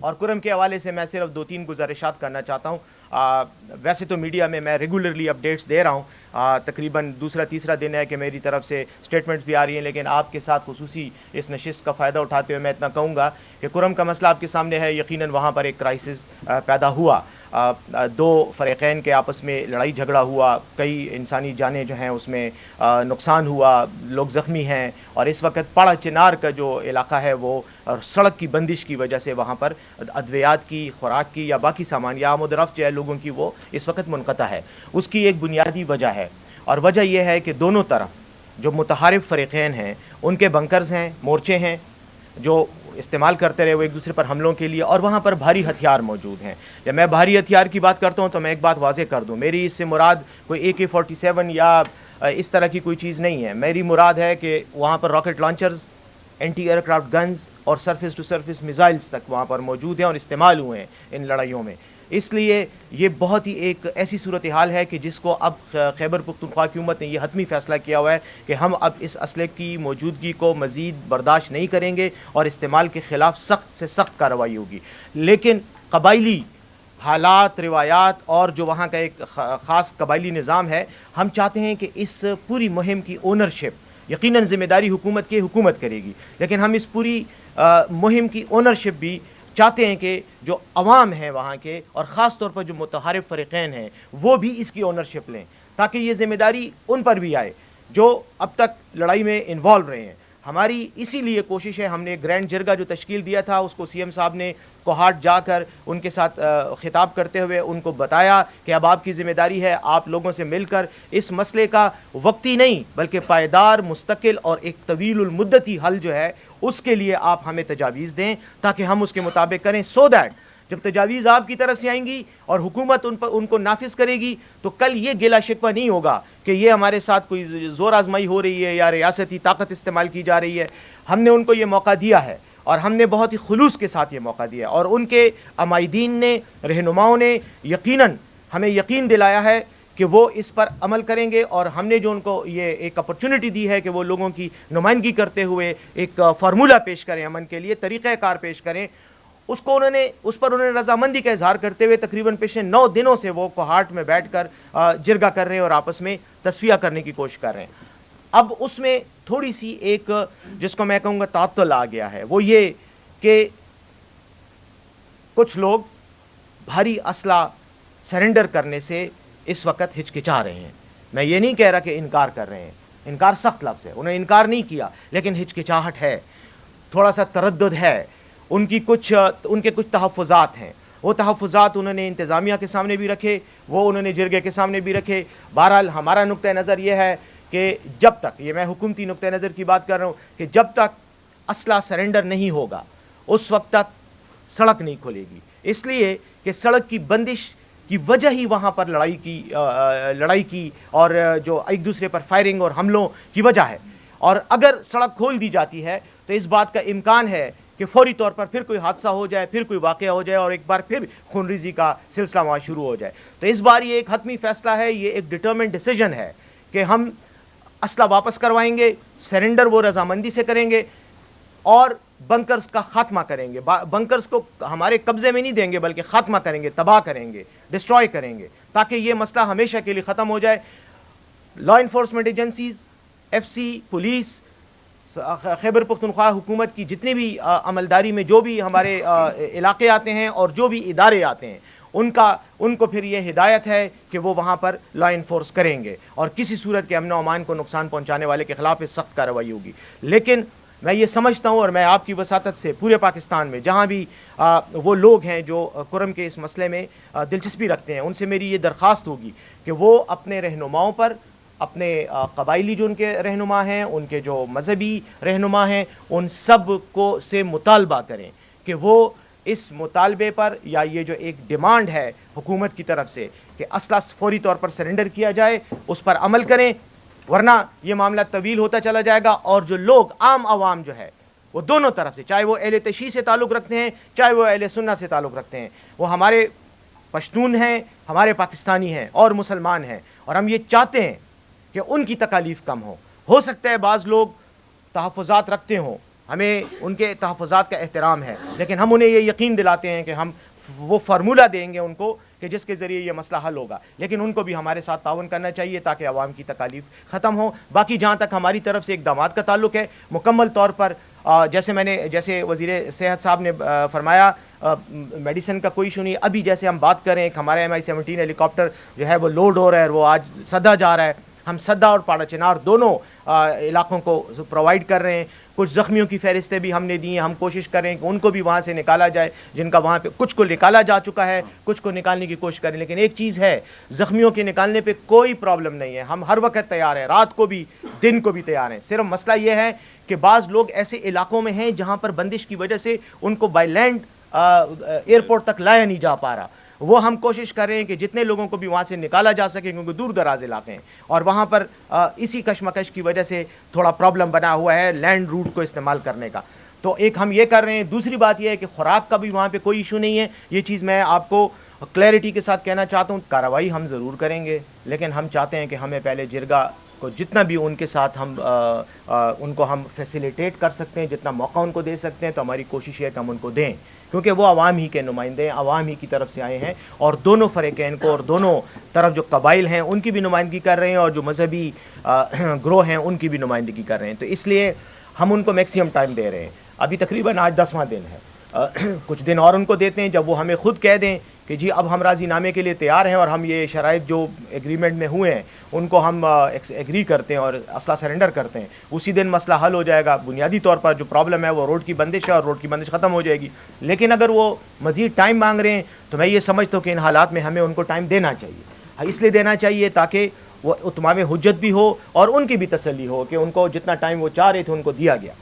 اور کرم کے حوالے سے میں صرف 2-3 گزارشات کرنا چاہتا ہوں۔ ویسے تو میڈیا میں ریگولرلی اپڈیٹس دے رہا ہوں، تقریباً دوسرا تیسرا دن ہے کہ میری طرف سے سٹیٹمنٹس بھی آ رہی ہیں، لیکن آپ کے ساتھ خصوصی اس نشست کا فائدہ اٹھاتے ہوئے میں اتنا کہوں گا کہ کرم کا مسئلہ آپ کے سامنے ہے۔ یقیناً وہاں پر ایک کرائسس پیدا ہوا، دو فریقین کے آپس میں لڑائی جھگڑا ہوا، کئی انسانی جانیں جو ہیں اس میں نقصان ہوا، لوگ زخمی ہیں، اور اس وقت پاڑا چنار کا جو علاقہ ہے وہ سڑک کی بندش کی وجہ سے وہاں پر ادویات کی، خوراک کی یا باقی سامان یا آمد و رفت جو ہے لوگوں کی وہ اس وقت منقطع ہے۔ اس کی ایک بنیادی وجہ ہے، اور وجہ یہ ہے کہ دونوں طرف جو متحارب فریقین ہیں ان کے بنکرز ہیں، مورچے ہیں جو استعمال کرتے رہے وہ ایک دوسرے پر حملوں کے لیے، اور وہاں پر بھاری ہتھیار موجود ہیں۔ جب میں بھاری ہتھیار کی بات کرتا ہوں تو میں ایک بات واضح کر دوں، میری اس سے مراد کوئی AK-47 یا اس طرح کی کوئی چیز نہیں ہے۔ میری مراد ہے کہ وہاں پر rocket launchers, anti aircraft guns اور سرفیس ٹو سرفیس میزائلز تک وہاں پر موجود ہیں اور استعمال ہوئے ہیں ان لڑائیوں میں۔ اس لیے یہ بہت ہی ایک ایسی صورتحال ہے کہ جس کو اب خیبر پختونخوا کی حکومت نے یہ حتمی فیصلہ کیا ہوا ہے کہ ہم اب اس اسلحے کی موجودگی کو مزید برداشت نہیں کریں گے اور استعمال کے خلاف سخت سے سخت کارروائی ہوگی۔ لیکن قبائلی حالات، روایات اور جو وہاں کا ایک خاص قبائلی نظام ہے، ہم چاہتے ہیں کہ اس پوری مہم کی اونرشپ یقیناً ذمہ داری حکومت کی حکومت کرے گی، لیکن ہم اس پوری مہم کی اونرشپ بھی چاہتے ہیں کہ جو عوام ہیں وہاں کے، اور خاص طور پر جو متحارب فریقین ہیں، وہ بھی اس کی اونرشپ لیں، تاکہ یہ ذمہ داری ان پر بھی آئے جو اب تک لڑائی میں انوالو رہے ہیں۔ ہماری اسی لیے کوشش ہے، ہم نے گرینڈ جرگہ جو تشکیل دیا تھا اس کو CM صاحب نے کوہاٹ جا کر ان کے ساتھ خطاب کرتے ہوئے ان کو بتایا کہ اب آپ کی ذمہ داری ہے آپ لوگوں سے مل کر اس مسئلے کا وقتی نہیں بلکہ پائیدار، مستقل اور ایک طویل المدتی حل جو ہے اس کے لیے آپ ہمیں تجاویز دیں تاکہ ہم اس کے مطابق کریں، سو دیٹ جب تجاویز آپ کی طرف سے آئیں گی اور حکومت ان کو نافذ کرے گی تو کل یہ گلا شکوہ نہیں ہوگا کہ یہ ہمارے ساتھ کوئی زور آزمائی ہو رہی ہے یا ریاستی طاقت استعمال کی جا رہی ہے۔ ہم نے ان کو یہ موقع دیا ہے اور ہم نے بہت ہی خلوص کے ساتھ یہ موقع دیا ہے، اور ان کے عمائدین نے، رہنماؤں نے یقیناً ہمیں یقین دلایا ہے کہ وہ اس پر عمل کریں گے، اور ہم نے جو ان کو یہ ایک اپرچونٹی دی ہے کہ وہ لوگوں کی نمائندگی کرتے ہوئے ایک فارمولہ پیش کریں، امن کے لیے طریقہ کار پیش کریں، اس پر انہوں نے رضامندی کا اظہار کرتے ہوئے تقریباً پچھلے 9 دنوں سے وہ کوہاٹ میں بیٹھ کر جرگہ کر رہے ہیں اور آپس میں تصفیہ کرنے کی کوشش کر رہے ہیں۔ اب اس میں تھوڑی سی ایک جس کو میں کہوں گا تعطل آ گیا ہے، وہ یہ کہ کچھ لوگ بھاری اسلحہ سرنڈر کرنے سے اس وقت ہچکچا رہے ہیں۔ میں یہ نہیں کہہ رہا کہ انکار کر رہے ہیں، انکار سخت لفظ ہے، انہوں نے انکار نہیں کیا، لیکن ہچکچاہٹ ہے، تھوڑا سا تردد ہے، ان کے کچھ تحفظات ہیں۔ وہ تحفظات انہوں نے انتظامیہ کے سامنے بھی رکھے، وہ انہوں نے جرگے کے سامنے بھی رکھے۔ بہرحال ہمارا نقطہ نظر یہ ہے کہ جب تک، یہ میں حکومتی نقطہ نظر کی بات کر رہا ہوں، کہ جب تک اسلحہ سرنڈر نہیں ہوگا اس وقت تک سڑک نہیں کھلے گی، اس لیے کہ سڑک کی بندش کی وجہ ہی وہاں پر لڑائی کی اور جو ایک دوسرے پر فائرنگ اور حملوں کی وجہ ہے، اور اگر سڑک کھول دی جاتی ہے تو اس بات کا امکان ہے کہ فوری طور پر پھر کوئی حادثہ ہو جائے، پھر کوئی واقعہ ہو جائے اور ایک بار پھر خونریزی کا سلسلہ وہاں شروع ہو جائے۔ تو اس بار یہ ایک حتمی فیصلہ ہے، یہ ایک ڈٹرمنٹ ڈیسیجن ہے کہ ہم اسلحہ واپس کروائیں گے، سرنڈر وہ رضامندی سے کریں گے اور بنکرز کا خاتمہ کریں گے۔ بنکرز کو ہمارے قبضے میں نہیں دیں گے بلکہ خاتمہ کریں گے، تباہ کریں گے، ڈسٹروائے کریں گے، تاکہ یہ مسئلہ ہمیشہ کے لیے ختم ہو جائے۔ Law enforcement agencies, FC، police, Khyber Pakhtunkhwa حکومت کی جتنی بھی عملداری میں جو بھی ہمارے علاقے آتے ہیں اور جو بھی ادارے آتے ہیں، ان کو پھر یہ ہدایت ہے کہ وہ وہاں پر لا انفورس کریں گے اور کسی صورت کے امن و امان کو نقصان پہنچانے والے کے خلاف سخت کارروائی ہوگی۔ لیکن میں یہ سمجھتا ہوں اور میں آپ کی وساطت سے پورے پاکستان میں جہاں بھی وہ لوگ ہیں جو کرم کے اس مسئلے میں دلچسپی رکھتے ہیں، ان سے میری یہ درخواست ہوگی کہ وہ اپنے رہنماؤں پر، اپنے قبائلی جو ان کے رہنما ہیں، ان کے جو مذہبی رہنما ہیں، ان سب کو سے مطالبہ کریں کہ وہ اس مطالبے پر یا یہ جو ایک ڈیمانڈ ہے حکومت کی طرف سے کہ اسلحہ فوری طور پر سرنڈر کیا جائے، اس پر عمل کریں، ورنہ یہ معاملہ طویل ہوتا چلا جائے گا اور جو لوگ عام عوام جو ہے وہ دونوں طرف سے، چاہے وہ اہل تشیع سے تعلق رکھتے ہیں چاہے وہ اہل سنت سے تعلق رکھتے ہیں، وہ ہمارے پشتون ہیں، ہمارے پاکستانی ہیں اور مسلمان ہیں، اور ہم یہ چاہتے ہیں کہ ان کی تکالیف کم ہو سکتا ہے بعض لوگ تحفظات رکھتے ہوں ہمیں ان کے تحفظات کا احترام ہے، لیکن ہم انہیں یہ یقین دلاتے ہیں کہ ہم وہ فارمولہ دیں گے ان کو کہ جس کے ذریعے یہ مسئلہ حل ہوگا، لیکن ان کو بھی ہمارے ساتھ تعاون کرنا چاہیے تاکہ عوام کی تکالیف ختم ہو۔ باقی جہاں تک ہماری طرف سے اقدامات کا تعلق ہے، مکمل طور پر جیسے وزیر صحت صاحب نے فرمایا میڈیسن کا کوئی ایشو نہیں۔ ابھی جیسے ہم بات کریں کہ ہمارا MI-17 ہیلی کاپٹر جو ہے وہ لوڈ ہو رہا ہے اور وہ آج سدا جا رہا ہے، ہم سدا اور پاڑا چنار دونوں علاقوں کو پرووائڈ کر رہے ہیں۔ کچھ زخمیوں کی فہرستیں بھی ہم نے دی ہیں، ہم کوشش کریں کہ ان کو بھی وہاں سے نکالا جائے، جن کا وہاں پہ کچھ کو نکالا جا چکا ہے، کچھ کو نکالنے کی کوشش کریں۔ لیکن ایک چیز ہے، زخمیوں کے نکالنے پہ کوئی پرابلم نہیں ہے، ہم ہر وقت تیار ہیں، رات کو بھی دن کو بھی تیار ہیں۔ صرف مسئلہ یہ ہے کہ بعض لوگ ایسے علاقوں میں ہیں جہاں پر بندش کی وجہ سے ان کو بائی لینڈ ایئرپورٹ تک لایا نہیں جا پا رہا، وہ ہم کوشش کر رہے ہیں کہ جتنے لوگوں کو بھی وہاں سے نکالا جا سکے، کیونکہ دور دراز علاقے ہیں اور وہاں پر اسی کشمکش کی وجہ سے تھوڑا پرابلم بنا ہوا ہے لینڈ روٹ کو استعمال کرنے کا۔ تو ایک ہم یہ کر رہے ہیں۔ دوسری بات یہ ہے کہ خوراک کا بھی وہاں پہ کوئی ایشو نہیں ہے۔ یہ چیز میں آپ کو کلیئرٹی کے ساتھ کہنا چاہتا ہوں، کارروائی ہم ضرور کریں گے، لیکن ہم چاہتے ہیں کہ ہمیں پہلے جرگہ کو جتنا بھی ان کے ساتھ ہم ان کو ہم فیسیلیٹیٹ کر سکتے ہیں، جتنا موقع ان کو دے سکتے ہیں، تو ہماری کوشش ہے کہ ہم ان کو دیں، کیونکہ وہ عوام ہی کے نمائندے ہیں، عوام ہی کی طرف سے آئے ہیں، اور دونوں فریقین کو اور دونوں طرف جو قبائل ہیں ان کی بھی نمائندگی کر رہے ہیں اور جو مذہبی گروہ ہیں ان کی بھی نمائندگی کر رہے ہیں۔ تو اس لیے ہم ان کو میکسیمم ٹائم دے رہے ہیں۔ ابھی تقریباً آج 10واں دن ہے، کچھ دن اور ان کو دیتے ہیں، جب وہ ہمیں خود کہہ دیں کہ جی اب ہم راضی نامے کے لیے تیار ہیں اور ہم یہ شرائط جو ایگریمنٹ میں ہوئے ہیں ان کو ہم ایگری کرتے ہیں اور اسلحہ سرنڈر کرتے ہیں، اسی دن مسئلہ حل ہو جائے گا۔ بنیادی طور پر جو پرابلم ہے وہ روڈ کی بندش ہے اور روڈ کی بندش ختم ہو جائے گی۔ لیکن اگر وہ مزید ٹائم مانگ رہے ہیں تو میں یہ سمجھتا ہوں کہ ان حالات میں ہمیں ان کو ٹائم دینا چاہیے، اس لیے دینا چاہیے تاکہ وہ اتمام حجت بھی ہو اور ان کی بھی تسلی ہو کہ ان کو جتنا ٹائم وہ چاہ رہے تھے ان کو دیا گیا۔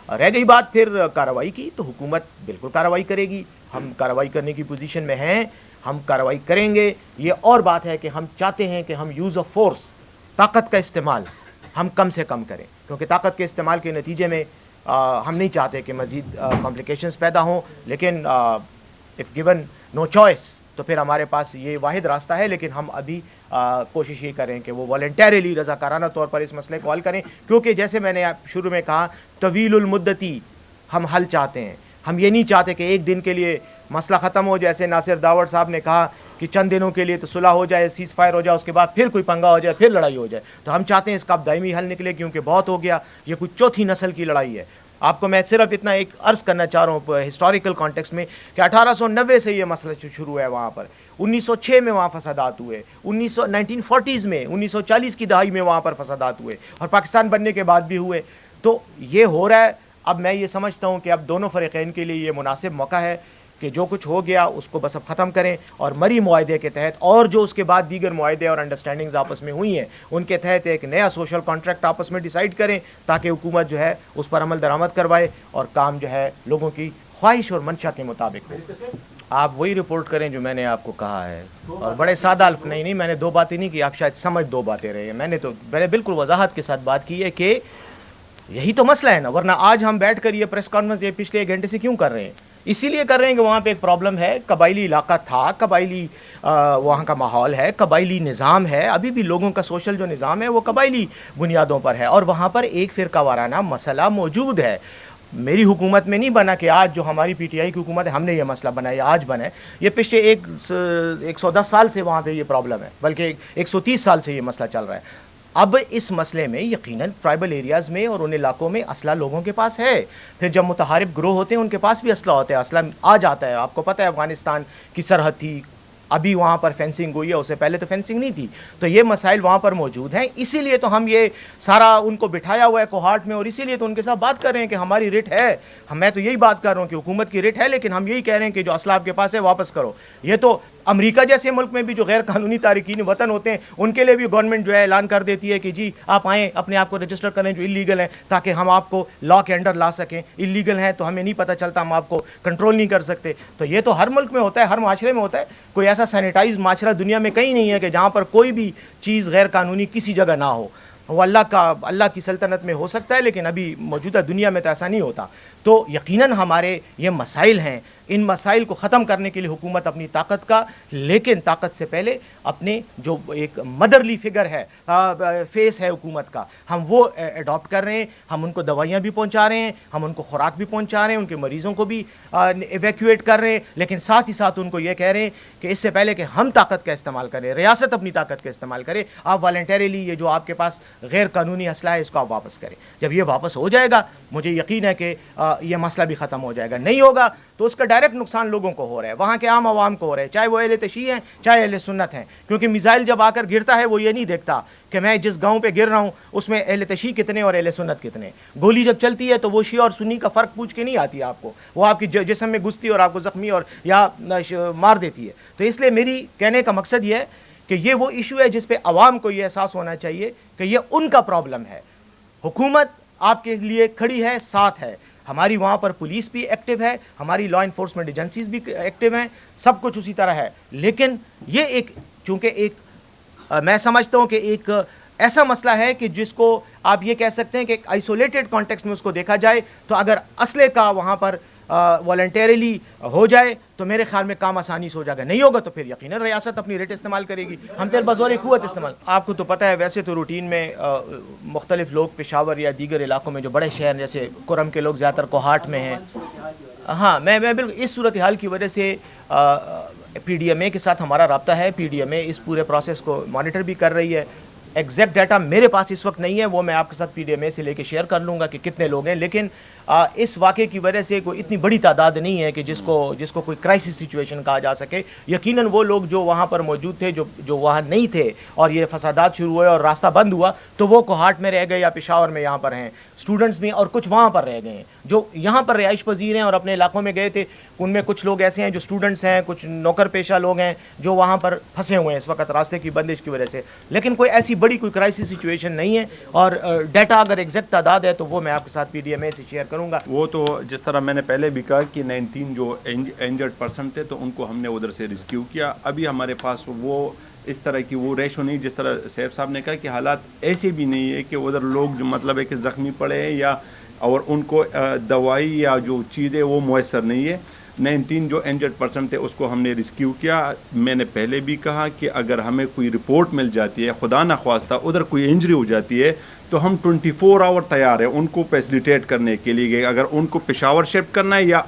رہ گئی بات پھر کارروائی کی، تو حکومت بالکل کارروائی کرے گی، ہم کارروائی کرنے کی پوزیشن میں ہیں، ہم کارروائی کریں گے۔ یہ اور بات ہے کہ ہم چاہتے ہیں کہ ہم یوز آف فورس، طاقت کا استعمال ہم کم سے کم کریں، کیونکہ طاقت کے استعمال کے نتیجے میں ہم نہیں چاہتے کہ مزید کمپلیکیشنز پیدا ہوں، لیکن اف گیون نو چوائس تو پھر ہمارے پاس یہ واحد راستہ ہے۔ لیکن ہم ابھی کوشش یہ کریں کہ وہ والنٹیرلی رضاکارانہ طور پر اس مسئلے کو حل کریں، کیونکہ جیسے میں نے شروع میں کہا طویل المدتی ہم حل چاہتے ہیں۔ ہم یہ نہیں چاہتے کہ ایک دن کے لیے مسئلہ ختم ہو، جیسے ناصر داوڑ صاحب نے کہا کہ چند دنوں کے لیے تو صلح ہو جائے، سیز فائر ہو جائے، اس کے بعد پھر کوئی پنگا ہو جائے، پھر لڑائی ہو جائے۔ تو ہم چاہتے ہیں اس کا اب دائمی حل نکلے، کیونکہ بہت ہو گیا، یہ کوئی چوتھی نسل کی لڑائی ہے۔ آپ کو میں صرف اتنا ایک عرض کرنا چاہ رہا ہوں ہسٹوریکل کانٹیکسٹ میں کہ 1890 سے یہ مسئلہ شروع ہے وہاں پر، 1906 میں وہاں فسادات ہوئے، 1940s میں 1940 کی دہائی میں وہاں پر فسادات ہوئے، اور پاکستان بننے کے بعد بھی ہوئے۔ تو یہ ہو رہا ہے۔ اب میں یہ سمجھتا ہوں کہ اب دونوں فریقین کے لیے یہ مناسب موقع ہے کہ جو کچھ ہو گیا اس کو بس اب ختم کریں، اور مری معاہدے کے تحت اور جو اس کے بعد دیگر معاہدے اور انڈرسٹینڈنگز آپس میں ہوئی ہیں ان کے تحت ایک نیا سوشل کانٹریکٹ آپس میں ڈیسائیڈ کریں، تاکہ حکومت جو ہے اس پر عمل درآمد کروائے اور کام جو ہے لوگوں کی خواہش اور منشا کے مطابق ہو۔ آپ وہی رپورٹ کریں جو میں نے آپ کو کہا ہے، اور بڑے سادہ الف نہیں میں نے دو باتیں نہیں کی، آپ شاید سمجھ دو باتیں رہے ہیں، میں نے بالکل وضاحت کے ساتھ بات کی ہے کہ یہی تو مسئلہ ہے نا، ورنہ آج ہم بیٹھ کر یہ پریس کانفرنس یہ پچھلے 1 گھنٹے سے کیوں کر رہے ہیں؟ اسی لیے کر رہے ہیں کہ وہاں پہ ایک پرابلم ہے، قبائلی علاقہ تھا، قبائلی وہاں کا ماحول ہے، قبائلی نظام ہے، ابھی بھی لوگوں کا سوشل جو نظام ہے وہ قبائلی بنیادوں پر ہے، اور وہاں پر ایک فرقہ وارانہ مسئلہ موجود ہے۔ میری حکومت میں نہیں بنا کہ آج جو ہماری پی ٹی آئی کی حکومت ہے ہم نے یہ مسئلہ بنایا، آج بنا ہے، یہ پچھلے 110 سال سے وہاں پہ یہ پرابلم ہے، بلکہ 130 سال سے یہ مسئلہ چل رہا ہے۔ اب اس مسئلے میں یقیناً ٹرائبل ایریاز میں اور ان علاقوں میں اسلحہ لوگوں کے پاس ہے، پھر جب متحارب گروہ ہوتے ہیں ان کے پاس بھی اسلحہ ہوتا ہے، اسلحہ آ جاتا ہے۔ آپ کو پتہ ہے افغانستان کی سرحد تھی، ابھی وہاں پر فینسنگ ہوئی ہے، اس سے پہلے تو فینسنگ نہیں تھی، تو یہ مسائل وہاں پر موجود ہیں۔ اسی لیے تو ہم یہ سارا ان کو بٹھایا ہوا ہے کوہارٹ میں، اور اسی لیے تو ان کے ساتھ بات کر رہے ہیں کہ ہماری رٹ ہے، میں تو یہی بات کر رہا ہوں کہ حکومت کی رٹ ہے، لیکن ہم یہی کہہ رہے ہیں کہ جو اسلحہ آپ کے پاس ہے واپس کرو۔ یہ تو امریکہ جیسے ملک میں بھی جو غیر قانونی تارکین وطن ہوتے ہیں ان کے لیے بھی گورنمنٹ جو ہے اعلان کر دیتی ہے کہ جی آپ آئیں، اپنے آپ کو رجسٹر کریں جو اللیگل ہیں، تاکہ ہم آپ کو لا کے انڈر لا سکیں۔ اللیگل ہیں تو ہمیں نہیں پتہ چلتا، ہم آپ کو کنٹرول نہیں کر سکتے۔ تو یہ تو ہر ملک میں ہوتا ہے، ہر معاشرے میں ہوتا ہے، کوئی ایسا سینیٹائز معاشرہ دنیا میں کہیں نہیں ہے کہ جہاں پر کوئی بھی چیز غیر قانونی کسی جگہ نہ ہو۔ وہ اللہ کی سلطنت میں ہو سکتا ہے، لیکن ابھی موجودہ دنیا میں تو ایسا نہیں ہوتا۔ تو یقیناً ہمارے یہ مسائل ہیں ان مسائل کو ختم کرنے کے لیے حکومت اپنی طاقت کا، لیکن طاقت سے پہلے اپنے جو ایک مدرلی فگر ہے، فیس ہے حکومت کا، ہم وہ اڈاپٹ کر رہے ہیں. ہم ان کو دوائیاں بھی پہنچا رہے ہیں، ہم ان کو خوراک بھی پہنچا رہے ہیں، ان کے مریضوں کو بھی ایویکویٹ کر رہے ہیں، لیکن ساتھ ہی ساتھ ان کو یہ کہہ رہے ہیں کہ اس سے پہلے کہ ہم طاقت کا استعمال کریں، ریاست اپنی طاقت کا استعمال کرے، آپ والنٹیریلی یہ جو آپ کے پاس غیر قانونی اسلحہ ہے اس کو آپ واپس کریں. جب یہ واپس ہو جائے گا مجھے یقین ہے کہ یہ مسئلہ بھی ختم ہو جائے گا. نہیں ہوگا تو اس کا ڈائریکٹ نقصان لوگوں کو ہو رہا ہے، وہاں کے عام عوام کو ہو رہا ہے، چاہے وہ اہل تشیع ہیں چاہے اہل سنت ہیں. کیونکہ میزائل جب آ کر گرتا ہے وہ یہ نہیں دیکھتا کہ میں جس گاؤں پہ گر رہا ہوں اس میں اہل تشیع کتنے اور اہل سنت کتنے. گولی جب چلتی ہے تو وہ شیعہ اور سنی کا فرق پوچھ کے نہیں آتی آپ کو، وہ آپ کی جسم میں گھستی اور آپ کو زخمی اور یا مار دیتی ہے. تو اس لیے میری کہنے کا مقصد یہ ہے کہ یہ وہ ایشو ہے جس پہ عوام کو یہ احساس ہونا چاہیے کہ یہ ان کا پرابلم ہے. حکومت آپ کے لیے کھڑی ہے، ساتھ ہے، ہماری وہاں پر پولیس بھی ایکٹیو ہے، ہماری لا انفورسمنٹ ایجنسیز بھی ایکٹیو ہیں، سب کچھ اسی طرح ہے. لیکن یہ ایک چونکہ ایک میں سمجھتا ہوں کہ ایک ایسا مسئلہ ہے کہ جس کو آپ یہ کہہ سکتے ہیں کہ ایک آئسولیٹڈ کانٹیکسٹ میں اس کو دیکھا جائے تو اگر اسلحے کا وہاں پر والنٹیریلی ہو جائے تو میرے خیال میں کام آسانی سے ہو جائے گا. نہیں ہوگا تو پھر یقیناً ریاست اپنی ریٹ استعمال کرے گی، ہم پھر بزور قوت استعمال. آپ کو تو پتہ ہے ویسے تو روٹین میں مختلف لوگ پشاور یا دیگر علاقوں میں جو بڑے شہر جیسے کرم کے لوگ زیادہ تر کوہاٹ میں ہیں. ہاں میں بالکل اس صورتحال کی وجہ سے پی ڈی ایم اے کے ساتھ ہمارا رابطہ ہے. پی ڈی ایم اے اس پورے پروسیس کو مانیٹر بھی کر رہی ہے. ایگزیکٹ ڈیٹا میرے پاس اس وقت نہیں ہے، وہ میں آپ کے ساتھ پی ڈی ایم اے سے لے کے شیئر کر لوں گا کہ کتنے لوگ ہیں. لیکن اس واقعے کی وجہ سے کوئی اتنی بڑی تعداد نہیں ہے کہ جس کو کوئی کرائسس سچویشن کہا جا سکے. یقیناً وہ لوگ جو وہاں پر موجود تھے جو وہاں نہیں تھے اور یہ فسادات شروع ہوئے اور راستہ بند ہوا تو وہ کوہاٹ میں رہ گئے یا پشاور میں یہاں پر ہیں. اسٹوڈنٹس بھی اور کچھ وہاں پر رہ گئے ہیں جو یہاں پر رہائش پذیر ہیں اور اپنے علاقوں میں گئے تھے. ان میں کچھ لوگ ایسے ہیں جو اسٹوڈنٹس ہیں، کچھ نوکر پیشہ لوگ ہیں جو وہاں پر پھنسے ہوئے ہیں اس وقت راستے کی بندش کی وجہ سے. لیکن کوئی ایسی بڑی کوئی کرائسس سچویشن نہیں ہے اور ڈیٹا اگر ایگزیکٹ تعداد ہے تو وہ میں آپ کے ساتھ پی ڈی ایم اے سے شیئر کروں گا. وہ تو جس طرح میں نے پہلے بھی کہا کہ 19 جو انجرڈ پرسن تھے تو ان کو ہم نے ادھر سے ریسکیو کیا. ابھی ہمارے پاس وہ اس طرح کی وہ ریشو نہیں جس طرح سیف صاحب نے کہا کہ حالات ایسے بھی نہیں ہے کہ ادھر لوگ جو مطلب ہے کہ زخمی پڑے ہیں یا اور ان کو دوائی یا جو چیزیں وہ میسر نہیں ہے. 19 جو انجرڈ پرسن تھے اس کو ہم نے ریسکیو کیا. میں نے پہلے بھی کہا کہ اگر ہمیں کوئی رپورٹ مل جاتی ہے خدا نخواستہ ادھر کوئی انجری ہو جاتی ہے تو ہم 24 آور تیار ہیں ان کو فیسیلیٹیٹ کرنے کے لیے. اگر ان کو پشاور شفٹ کرنا ہے یا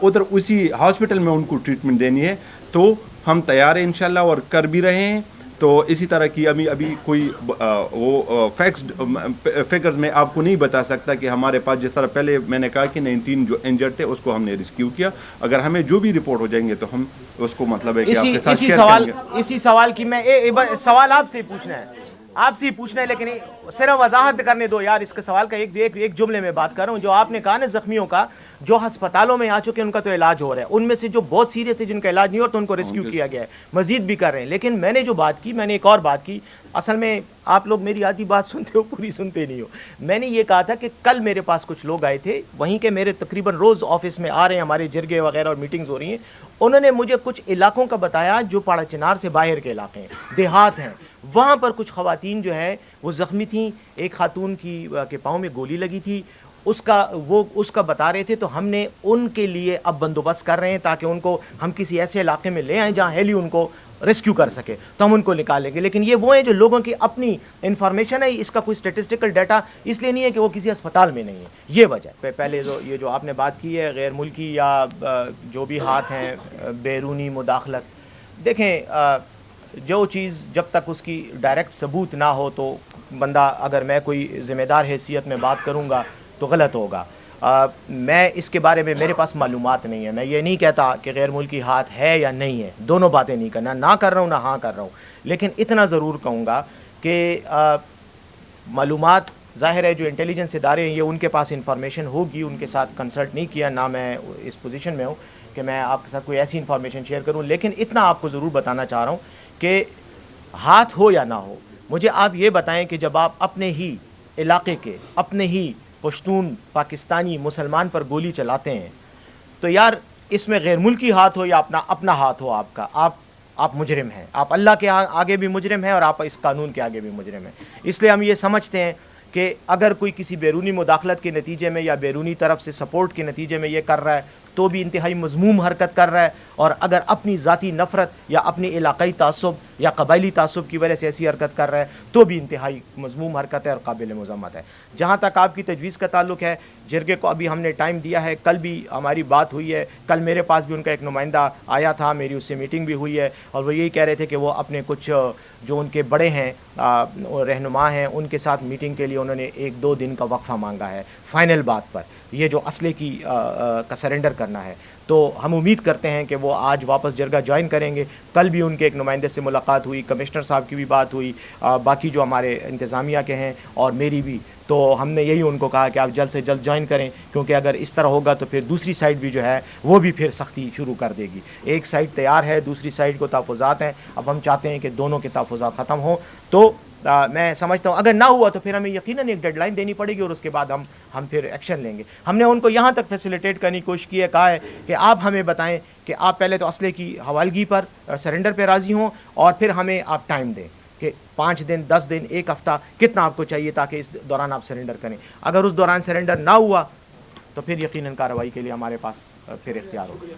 ادھر اسی ہاسپٹل میں ان کو ٹریٹمنٹ دینی ہے تو ہم تیار ہیں انشاءاللہ اور کر بھی رہے ہیں. تو اسی طرح کی ابھی کوئی وہ فگرز میں آپ کو نہیں بتا سکتا کہ ہمارے پاس جس طرح پہلے میں نے کہا کہ 19 جو انجرڈ تھے اس کو ہم نے ریسکیو کیا. اگر ہمیں جو بھی رپورٹ ہو جائیں گے تو ہم اس کو مطلب ہے کہ آپ کے ساتھ شیئر کریں گے. اسی سوال کی میں سوال آپ سے پوچھنا ہے لیکن صرف وضاحت کرنے دو یار. اس کے سوال کا ایک جملے میں بات کر رہا ہوں. جو آپ نے کہا نا زخمیوں کا جو ہسپتالوں میں آ چکے ان کا تو علاج ہو رہا ہے، ان میں سے جو بہت سیریس ہے جن کا علاج نہیں ہو تو ان کو ریسکیو کیا گیا ہے، مزید بھی کر رہے ہیں. لیکن میں نے جو بات کی میں نے ایک اور بات کی. اصل میں آپ لوگ میری آدھی بات سنتے ہو پوری سنتے نہیں ہو. میں نے یہ کہا تھا کہ کل میرے پاس کچھ لوگ آئے تھے وہیں کے میرے تقریباً روز آفس میں آ رہے ہیں، ہمارے جرگے وغیرہ اور میٹنگز ہو رہی ہیں. انہوں نے مجھے کچھ علاقوں کا بتایا جو پاڑا چنار سے باہر کے علاقے ہیں، دیہات ہیں. وہاں پر کچھ خواتین جو ہے وہ زخمی تھیں. ایک خاتون کے پاؤں میں گولی لگی تھی، اس کا بتا رہے تھے. تو ہم نے ان کے لیے اب بندوبست کر رہے ہیں تاکہ ان کو ہم کسی ایسے علاقے میں لے آئیں جہاں ہیلی ان کو ریسکیو کر سکے تو ہم ان کو نکالیں گے. لیکن یہ وہ ہیں جو لوگوں کی اپنی انفارمیشن ہے، اس کا کوئی اسٹیٹسٹیکل ڈیٹا اس لیے نہیں ہے کہ وہ کسی اسپتال میں نہیں ہے. یہ وجہ پہلے یہ جو آپ نے بات کی ہے غیر ملکی یا جو بھی ہاتھ ہیں بیرونی مداخلت. دیکھیں جو چیز جب تک اس کی ڈائریکٹ ثبوت نہ ہو تو بندہ اگر میں کوئی ذمہ دار حیثیت میں بات کروں گا تو غلط ہوگا. میں اس کے بارے میں میرے پاس معلومات نہیں ہے. میں یہ نہیں کہتا کہ غیر ملکی ہاتھ ہے یا نہیں ہے، دونوں باتیں نہیں کرنا، نہ کر رہا ہوں نہ ہاں کر رہا ہوں. لیکن اتنا ضرور کہوں گا کہ معلومات ظاہر ہے جو انٹیلیجنس ادارے ہیں یہ ان کے پاس انفارمیشن ہوگی، ان کے ساتھ کنسلٹ نہیں کیا، نہ میں اس پوزیشن میں ہوں کہ میں آپ کے ساتھ کوئی ایسی انفارمیشن شیئر کروں. لیکن اتنا آپ کو ضرور بتانا چاہ رہا ہوں کہ ہاتھ ہو یا نہ ہو، مجھے آپ یہ بتائیں کہ جب آپ اپنے ہی علاقے کے اپنے ہی پشتون پاکستانی مسلمان پر گولی چلاتے ہیں تو یار اس میں غیر ملکی ہاتھ ہو یا اپنا ہاتھ ہو آپ کا، آپ مجرم ہیں. آپ اللہ کے آگے بھی مجرم ہیں اور آپ اس قانون کے آگے بھی مجرم ہیں. اس لیے ہم یہ سمجھتے ہیں کہ اگر کوئی کسی بیرونی مداخلت کے نتیجے میں یا بیرونی طرف سے سپورٹ کے نتیجے میں یہ کر رہا ہے تو بھی انتہائی مذموم حرکت کر رہا ہے، اور اگر اپنی ذاتی نفرت یا اپنی علاقائی تعصب یا قبائلی تعصب کی وجہ سے ایسی حرکت کر رہا ہے تو بھی انتہائی مذموم حرکت ہے اور قابل مذمت ہے۔ جہاں تک آپ کی تجویز کا تعلق ہے، جرگے کو ابھی ہم نے ٹائم دیا ہے، کل بھی ہماری بات ہوئی ہے، کل میرے پاس بھی ان کا ایک نمائندہ آیا تھا، میری اس سے میٹنگ بھی ہوئی ہے، اور وہ یہی کہہ رہے تھے کہ وہ اپنے کچھ جو ان کے بڑے ہیں رہنما ہیں ان کے ساتھ میٹنگ کے لیے انہوں نے 1-2 دن کا وقفہ مانگا ہے فائنل بات پر، یہ جو اسلحے کی کا سرنڈر کرنا ہے۔ تو ہم امید کرتے ہیں کہ وہ آج واپس جرگہ جوائن کریں گے۔ کل بھی ان کے ایک نمائندے سے ملاقات ہوئی، کمشنر صاحب کی بھی بات ہوئی، باقی جو ہمارے انتظامیہ کے ہیں اور میری بھی، تو ہم نے یہی ان کو کہا کہ آپ جلد سے جلد جوائن کریں، کیونکہ اگر اس طرح ہوگا تو پھر دوسری سائڈ بھی جو ہے وہ بھی پھر سختی شروع کر دے گی۔ ایک سائڈ تیار ہے، دوسری سائڈ کو تحفظات ہیں، اب ہم چاہتے ہیں کہ دونوں کے تحفظات ختم ہوں۔ تو میں سمجھتا ہوں اگر نہ ہوا تو پھر ہمیں یقیناً ایک ڈیڈ لائن دینی پڑے گی، اور اس کے بعد ہم پھر ایکشن لیں گے۔ ہم نے ان کو یہاں تک فیسیلیٹیٹ کرنے کی کوشش کی ہے، کہا ہے کہ آپ ہمیں بتائیں کہ آپ پہلے تو اسلحے کی حوالگی پر سرنڈر پہ راضی ہوں، اور پھر ہمیں آپ ٹائم دیں کہ 5 دن 10 دن 1 ہفتہ کتنا آپ کو چاہیے تاکہ اس دوران آپ سرنڈر کریں۔ اگر اس دوران سرنڈر نہ ہوا تو پھر یقیناً کارروائی کے لیے ہمارے پاس پھر اختیار ہوگا۔